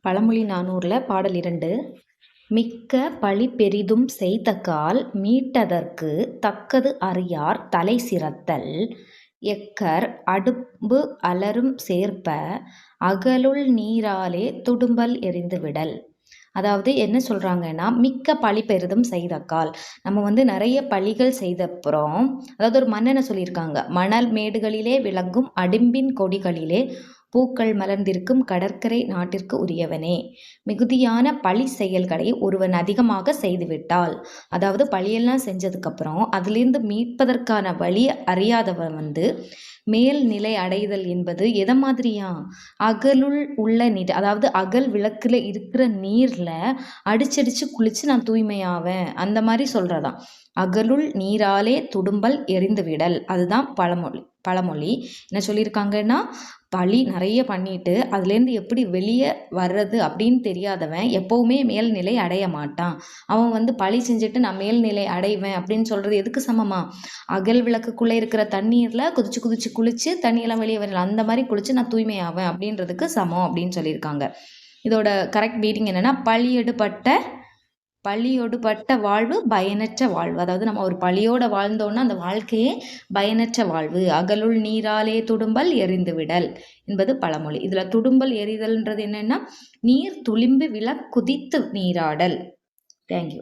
பழமொழி 400ல் பாடல் 2. மிக்க பழி பெரிதும் செய்தக்கால் மீட்டதற்கு தக்கது அறியார் தலை சிறத்தல் எக்கர் அடும்பு அலரும் சேர்ப்ப அகலுள் நீராலே துடும்பல் எறிந்து விடல். அதாவது என்ன சொல்கிறாங்கன்னா, மிக்க பழி பெரிதும் செய்தக்கால், நம்ம நிறைய பழிகள் செய்தப்புறம், அதாவது ஒரு மன்னனை சொல்லியிருக்காங்க, மணல் மேடுகளிலே விளங்கும் அடும்பின் கொடிகளிலே பூக்கள் மலர்ந்திருக்கும் கடற்கரை நாட்டிற்கு உரியவனே. மிகுதியான பழி செயல்களை ஒருவன் அதிகமாக செய்துவிட்டால், அதாவது பழியெல்லாம் செஞ்சதுக்கப்புறம் அதிலிருந்து மீட்பதற்கான வழி அறியாதவன் மேல்நிலை அடைதல் என்பது எதை மாதிரியா? அகலுள் உள்ள நீர், அதாவது அகல் விளக்குல இருக்கிற நீர்ல அடிச்சடிச்சு குளிச்சு நான் தூய்மையாவேன், அந்த மாதிரி சொல்றதாம். அகலுள் நீராலே துடும்பல் எறிந்து விடல், அதுதான் பழமொழி. என்ன சொல்லியிருக்காங்கன்னா, பழி நிறைய பண்ணிட்டு அதுலேருந்து எப்படி வெளியே வர்றது அப்படின்னு தெரியாதவன் எப்போவுமே மேல்நிலை அடைய மாட்டான். அவன் பழி செஞ்சுட்டு நான் மேல்நிலை அடைவேன் அப்படின்னு சொல்கிறது எதுக்கு சமமா? அகல் விளக்குக்குள்ளே இருக்கிற தண்ணீரில் குதிச்சு குதிச்சு குளிச்சு தண்ணியெல்லாம் வெளியே வரல, அந்த மாதிரி குளிச்சு நான் தூய்மையாவேன் அப்படின்றதுக்கு சமம் அப்படின்னு சொல்லியிருக்காங்க. இதோட கரெக்ட் மீனிங் என்னென்னா, பழியொடுபட்ட வாழ்வு பயனற்ற வாழ்வு. அதாவது நம்ம ஒரு பழியோட வாழ்ந்தோன்னா அந்த வாழ்க்கையே பயனற்ற வாழ்வு. அகலுள் நீராலே துடும்பல் எறிந்து விடல் என்பது பழமொழி. இதில் துடும்பல் எறிதல்ன்றது என்னென்னா, நீர் துளிம்பு விழ குதித்து நீராடல். தேங்க்யூ.